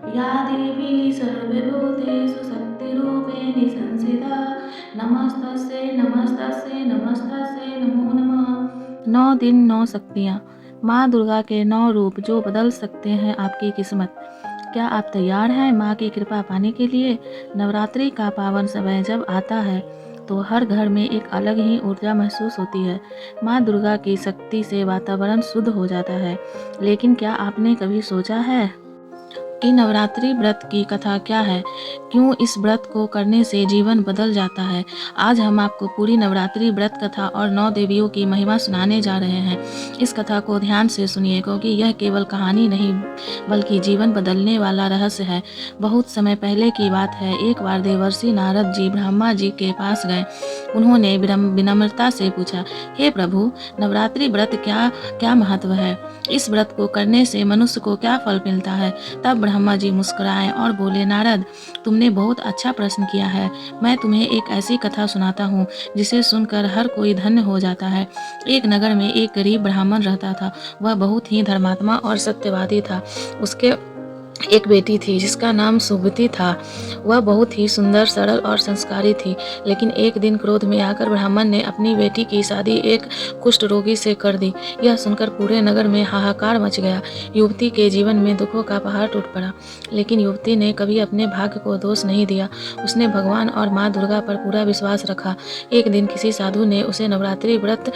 या देवी सर्वभूतेषु शक्तिरूपेण संस्थिता नमस्तस्यै नमस्तस्यै नमस्तस्यै नमो नमः। 9 दिन 9 शक्तियाँ। माँ दुर्गा के 9 रूप जो बदल सकते हैं आपकी किस्मत। क्या आप तैयार हैं माँ की कृपा पाने के लिए? नवरात्रि का पावन समय जब आता है तो हर घर में एक अलग ही ऊर्जा महसूस होती है। माँ दुर्गा की शक्ति से वातावरण शुद्ध हो जाता है। लेकिन क्या आपने कभी सोचा है कि नवरात्रि व्रत की कथा क्या है? क्यों इस व्रत को करने से जीवन बदल जाता है? आज हम आपको पूरी नवरात्रि व्रत कथा और 9 देवियों की महिमा सुनाने जा रहे हैं। इस कथा को ध्यान से सुनिए क्योंकि यह केवल कहानी नहीं बल्कि जीवन बदलने वाला रहस्य है। बहुत समय पहले की बात है। एक बार देवर्षि नारद जी ब्रह्मा जी के पास गए। उन्होंने विनम्रता से पूछा, हे प्रभु, नवरात्रि व्रत क्या महत्व है? इस व्रत को करने से मनुष्य को क्या फल मिलता है? तब ब्रह्मा जी मुस्कुराए और बोले, नारद, तुमने बहुत अच्छा प्रश्न किया है। मैं तुम्हें एक ऐसी कथा सुनाता हूँ जिसे सुनकर हर कोई धन्य हो जाता है। एक नगर में एक गरीब ब्राह्मण रहता था। वह बहुत ही धर्मात्मा और सत्यवादी था। उसके एक बेटी थी जिसका नाम सुबती था। वह बहुत ही सुंदर, सरल और संस्कारी थी। लेकिन एक दिन क्रोध में आकर ब्राह्मण ने अपनी बेटी की शादी एक कुष्ठ रोगी से कर दी। यह सुनकर पूरे नगर में हाहाकार मच गया। युवती के जीवन में दुखों का पहाड़ टूट पड़ा। लेकिन युवती ने कभी अपने भाग्य को दोष नहीं दिया। उसने भगवान और माँ दुर्गा पर पूरा विश्वास रखा। एक दिन किसी साधु ने उसे नवरात्रि व्रत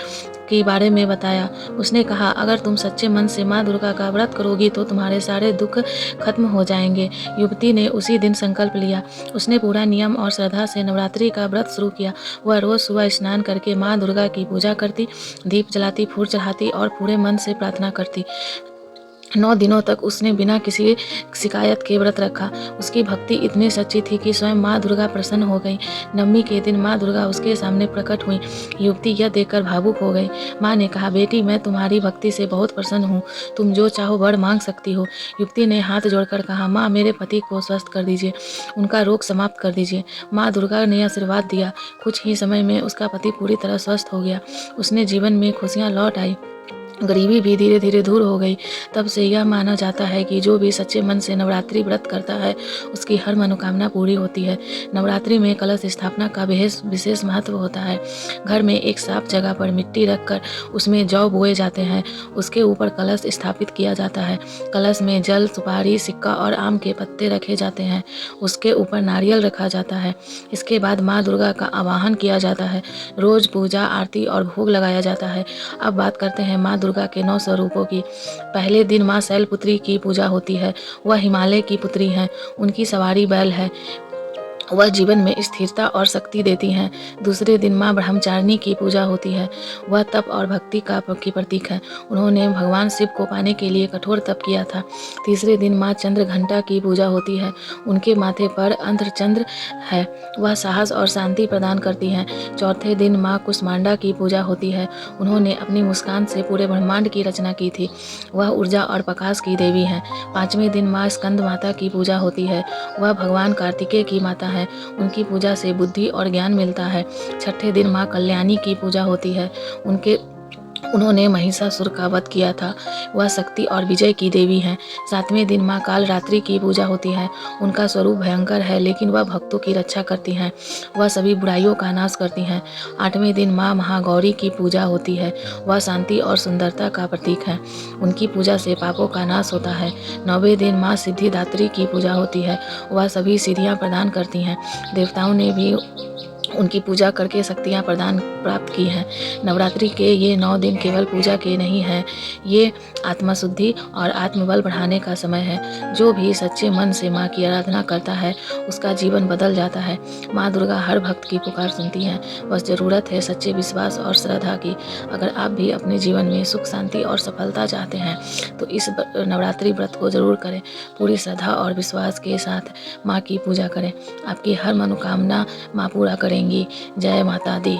के बारे में बताया। उसने कहा, अगर तुम सच्चे मन से माँ दुर्गा का व्रत करोगी तो तुम्हारे सारे दुख खत्म हो जाएंगे। युवती ने उसी दिन संकल्प लिया। उसने पूरा नियम और श्रद्धा से नवरात्रि का व्रत शुरू किया। वह रोज सुबह स्नान करके माँ दुर्गा की पूजा करती, दीप जलाती, फूल चढ़ाती और पूरे मन से प्रार्थना करती। 9 दिनों तक उसने बिना किसी शिकायत के व्रत रखा। उसकी भक्ति इतनी सच्ची थी कि स्वयं माँ दुर्गा प्रसन्न हो गई। नवमी के दिन माँ दुर्गा उसके सामने प्रकट हुई। युवती यह देखकर भावुक हो गई। माँ ने कहा, बेटी, मैं तुम्हारी भक्ति से बहुत प्रसन्न हूँ। तुम जो चाहो वर मांग सकती हो। युवती ने हाथ जोड़कर कहा, माँ, मेरे पति को स्वस्थ कर दीजिए, उनका रोग समाप्त कर दीजिए। माँ दुर्गा ने आशीर्वाद दिया। कुछ ही समय में उसका पति पूरी तरह स्वस्थ हो गया। उसने जीवन में खुशियाँ लौट आई। गरीबी भी धीरे धीरे दूर हो गई। तब से यह माना जाता है कि जो भी सच्चे मन से नवरात्रि व्रत करता है उसकी हर मनोकामना पूरी होती है। नवरात्रि में कलश स्थापना का विशेष महत्व होता है। घर में एक साफ जगह पर मिट्टी रखकर उसमें जौ बोए जाते हैं। उसके ऊपर कलश स्थापित किया जाता है। कलश में जल, सुपारी, सिक्का और आम के पत्ते रखे जाते हैं। उसके ऊपर नारियल रखा जाता है। इसके बाद माँ दुर्गा का आवाहन किया जाता है। रोज पूजा, आरती और भोग लगाया जाता है। अब बात करते हैं माँ दुर्गा के 9 स्वरूपों की। पहले दिन माँ शैलपुत्री की पूजा होती है। वह हिमालय की पुत्री हैं। उनकी सवारी बैल है। वह जीवन में स्थिरता और शक्ति देती हैं। दूसरे दिन माँ ब्रह्मचारिणी की पूजा होती है। वह तप और भक्ति की प्रतीक है। उन्होंने भगवान शिव को पाने के लिए कठोर तप किया था। तीसरे दिन माँ चंद्रघंटा की पूजा होती है। उनके माथे पर अर्धचंद्र है। वह साहस और शांति प्रदान करती हैं। चौथे दिन माँ कुष्मांडा की पूजा होती है। उन्होंने अपनी मुस्कान से पूरे ब्रह्मांड की रचना की थी। वह ऊर्जा और प्रकाश की देवी हैं। पांचवें दिन माँ स्कंद माता की पूजा होती है। वह भगवान कार्तिकेय की माता है। उनकी पूजा से बुद्धि और ज्ञान मिलता है। छठे दिन माँ कल्याणी की पूजा होती है। उन्होंने महिषासुर का वध किया था। वह शक्ति और विजय की देवी हैं। सातवें दिन माँ कालरात्रि की पूजा होती है। उनका स्वरूप भयंकर है लेकिन वह भक्तों की रक्षा करती हैं। वह सभी बुराइयों का नाश करती हैं। आठवें दिन माँ महागौरी की पूजा होती है। वह शांति और सुंदरता का प्रतीक है। उनकी पूजा से पापों का नाश होता है। नौवें दिन माँ सिद्धिदात्री की पूजा होती है। वह सभी सिद्धियाँ प्रदान करती हैं। देवताओं ने भी उनकी पूजा करके शक्तियाँ प्रदान प्राप्त की हैं। नवरात्रि के ये 9 दिन केवल पूजा के नहीं हैं, ये आत्मशुद्धि और आत्मबल बढ़ाने का समय है। जो भी सच्चे मन से माँ की आराधना करता है उसका जीवन बदल जाता है। माँ दुर्गा हर भक्त की पुकार सुनती हैं। बस ज़रूरत है सच्चे विश्वास और श्रद्धा की। अगर आप भी अपने जीवन में सुख, शांति और सफलता चाहते हैं तो इस नवरात्रि व्रत को जरूर करें। पूरी श्रद्धा और विश्वास के साथ माँ की पूजा करें। आपकी हर मनोकामना माँ पूरा करेंगी। जय माता दी।